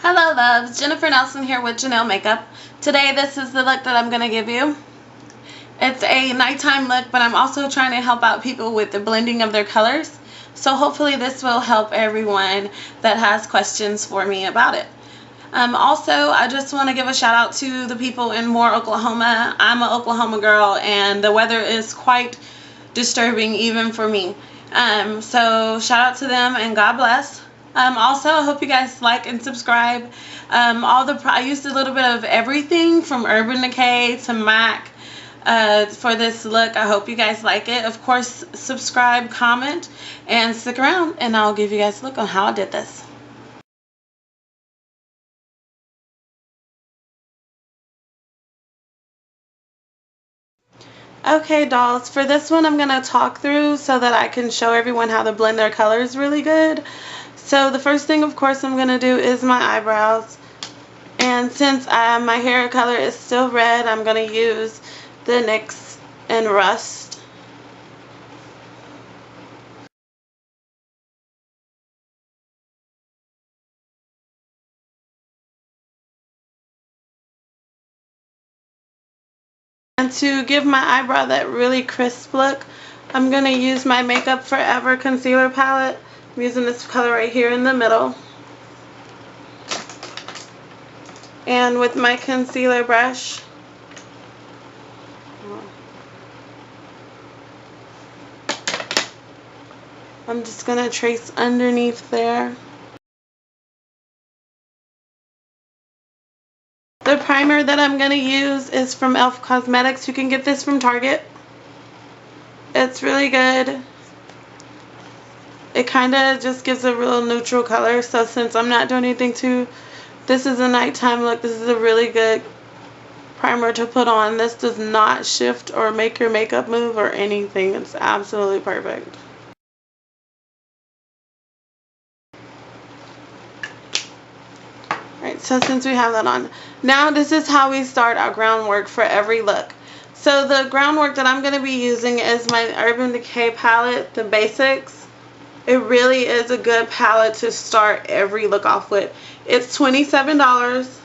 Hello loves, Jennifer Nelson here with Janelle Makeup. Today this is the look that I'm going to give you. It's a nighttime look, but I'm also trying to help out people with the blending of their colors. So hopefully this will help everyone that has questions for me about it. Also, I just want to give a shout out to the people in Moore, Oklahoma. I'm an Oklahoma girl and the weather is quite disturbing even for me. So shout out to them and God bless. Also, I hope you guys like and subscribe. I used a little bit of everything from Urban Decay to MAC for this look. I hope you guys like it. Of course, subscribe, comment, and stick around, and I'll give you guys a look on how I did this. Okay, dolls, for this one I'm going to talk through so that I can show everyone how to blend their colors really good. So the first thing, of course, I'm going to do is my eyebrows. And since my hair color is still red, I'm going to use the NYX Rust. And to give my eyebrow that really crisp look, I'm going to use my Makeup Forever concealer palette. I'm using this color right here in the middle. And with my concealer brush, I'm just going to trace underneath there. The primer that I'm going to use is from e.l.f. Cosmetics. You can get this from Target. It's really good. It kind of just gives a real neutral color. So since I'm not doing anything too, this is a nighttime look. This is a really good primer to put on. This does not shift or make your makeup move or anything. It's absolutely perfect. Alright, so since we have that on, now this is how we start our groundwork for every look. So the groundwork that I'm going to be using is my Urban Decay palette, the Basics. It really is a good palette to start every look off with. It's $27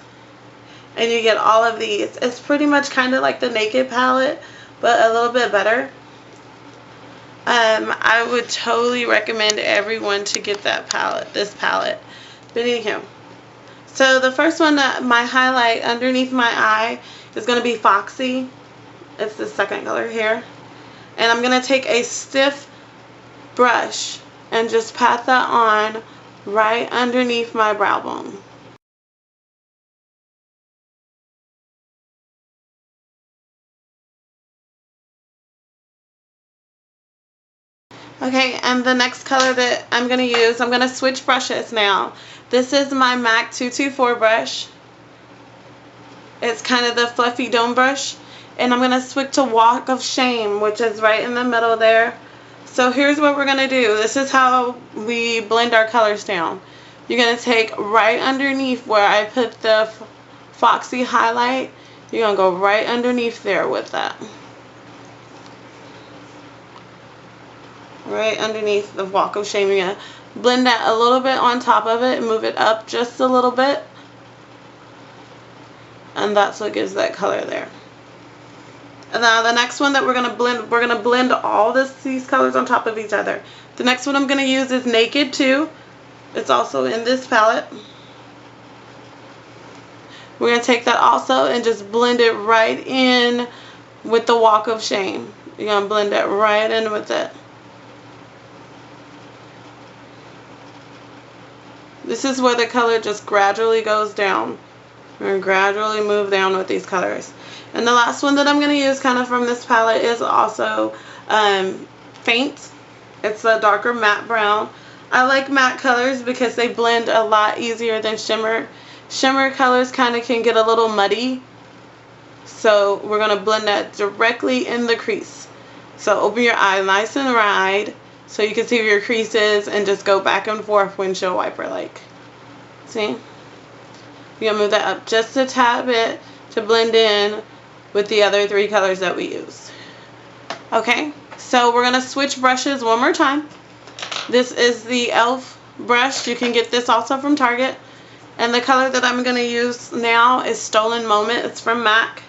and you get all of these. It's pretty much kind of like the Naked palette, but a little bit better. I would totally recommend everyone to get that palette, this palette. But anyhow, so the first one, my highlight underneath my eye is going to be Foxy. It's the second color here. And I'm going to take a stiff brush and just pat that on right underneath my brow bone. Okay, and the next color that I'm going to use, I'm going to switch brushes now. This is my MAC 224 brush. It's kind of the fluffy dome brush. And I'm going to switch to Walk of Shame, which is right in the middle there. So here's what we're going to do. This is how we blend our colors down. You're going to take right underneath where I put the Foxy highlight. You're going to go right underneath there with that. Right underneath the Walk of Shame. You're going to blend that a little bit on top of it and move it up just a little bit. And that's what gives that color there. And now the next one that we're going to blend all these colors on top of each other. The next one I'm going to use is Naked 2. It's also in this palette. We're going to take that also and just blend it right in with the Walk of Shame. You're going to blend it right in with it. This is where the color just gradually goes down. We're going to gradually move down with these colors. And the last one that I'm going to use kind of from this palette is also Faint. It's a darker matte brown. I like matte colors because they blend a lot easier than shimmer. Shimmer colors kind of can get a little muddy. So we're going to blend that directly in the crease. So open your eye nice and wide so you can see where your crease is and just go back and forth windshield wiper like. See? You're going to move that up just a tad bit to blend in with the other three colors that we used. Okay, so we're going to switch brushes one more time. This is the e.l.f. brush. You can get this also from Target. And the color that I'm going to use now is Stolen Moment. It's from MAC.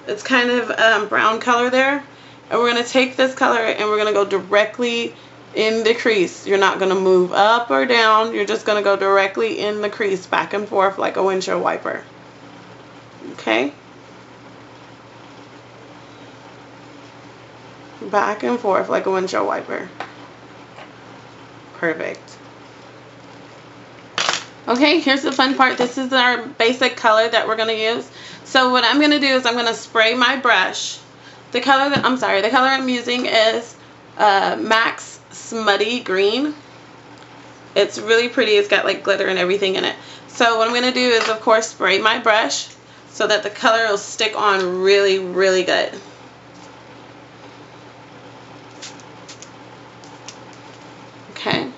It's kind of brown color there. And we're going to take this color and we're going to go directly in the crease. You're not going to move up or down. You're just going to go directly in the crease, back and forth like a windshield wiper. Okay? Back and forth like a windshield wiper. Perfect. Okay, here's the fun part. This is our basic color that we're going to use. So what I'm going to do is I'm going to spray my brush. The color I'm using is MAC's Smutty Green. It's really pretty. It's got like glitter and everything in it. So what I'm going to do is, of course, spray my brush so that the color will stick on really, really good. Okay.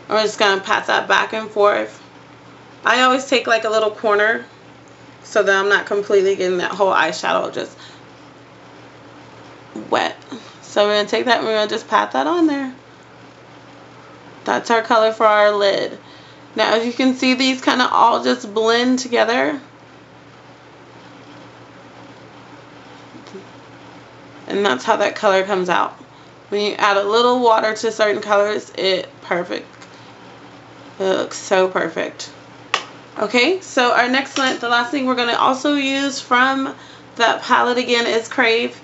I'm just going to pat that back and forth. I always take like a little corner so that I'm not completely getting that whole eyeshadow just wet. So we're going to take that and we're going to just pat that on there. That's our color for our lid. Now as you can see, these kind of all just blend together. And that's how that color comes out. When you add a little water to certain colors, it looks so perfect. Okay, so our next one, the last thing we're going to also use from that palette again is Crave.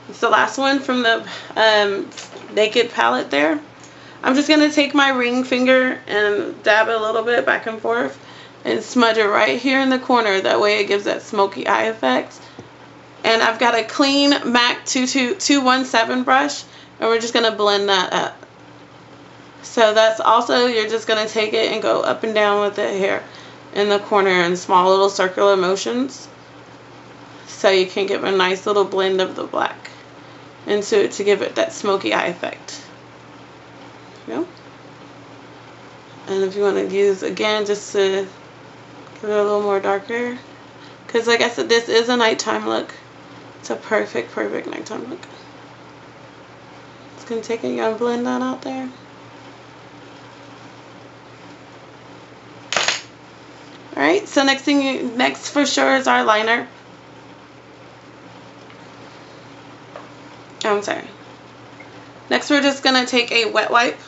It's the last one from the Naked palette there. I'm just going to take my ring finger and dab it a little bit back and forth and smudge it right here in the corner. That way it gives that smoky eye effect. And I've got a clean MAC 217 brush, and we're just going to blend that up. So that's also, you're just going to take it and go up and down with it here in the corner in small little circular motions. So you can get a nice little blend of the black into it to give it that smoky eye effect. There you go. And if you want to use, again, just to give it a little more darker. Because like I said, this is a nighttime look. It's a perfect, perfect nighttime look. Just going to take it, you're going to blend that out there. Alright, so next for sure is our liner. I'm sorry. Next we're just going to take a wet wipe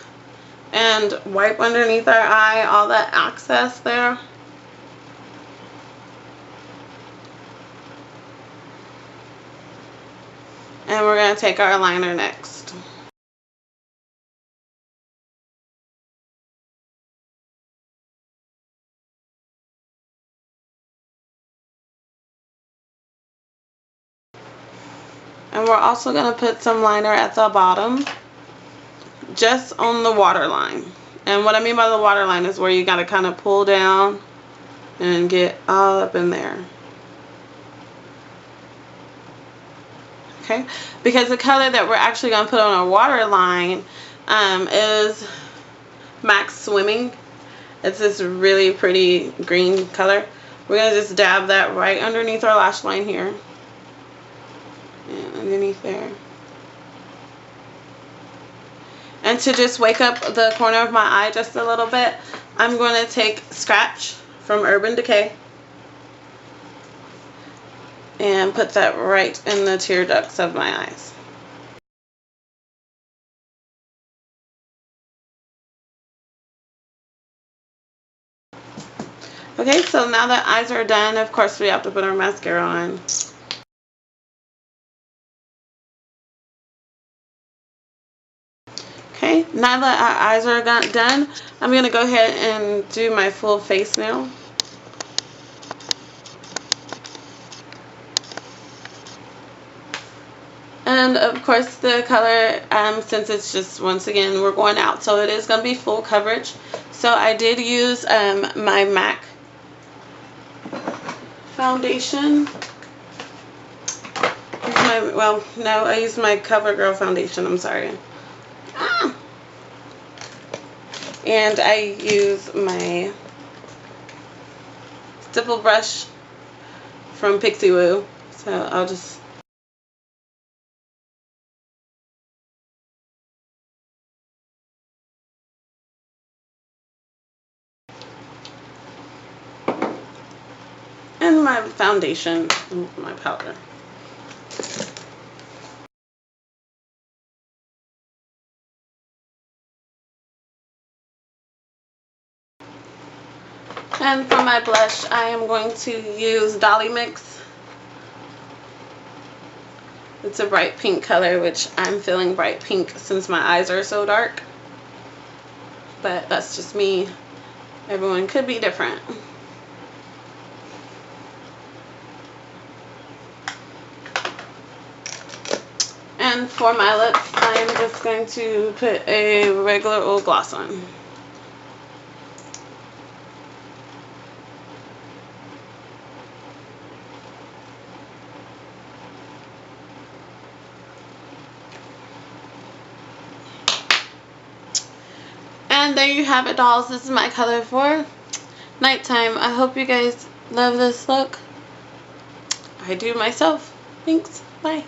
and wipe underneath our eye, all that excess there. And we're going to take our liner next. And we're also going to put some liner at the bottom, just on the waterline. And what I mean by the waterline is where you got to kind of pull down and get all up in there. Okay? Because the color that we're actually going to put on our waterline is MAC Swimming. It's this really pretty green color. We're going to just dab that right underneath our lash line here. And underneath there. And to just wake up the corner of my eye just a little bit, I'm going to take Scratch from Urban Decay and put that right in the tear ducts of my eyes. Okay, so now that eyes are done, of course we have to put our mascara on. Okay, now that our eyes are done, I'm going to go ahead and do my full face now. And of course the color, since it's just, once again, we're going out, so it is going to be full coverage. So I did use my MAC foundation. I used my Covergirl foundation, I'm sorry. And I use my stipple brush from Pixie Woo. So I'll just... And my foundation and my powder. And for my blush, I am going to use Dolly Mix. It's a bright pink color, which I'm feeling bright pink since my eyes are so dark. But that's just me. Everyone could be different. And for my lips, I'm just going to put a regular old gloss on. And there you have it, dolls. This is my color for nighttime. I hope you guys love this look. I do myself. Thanks. Bye.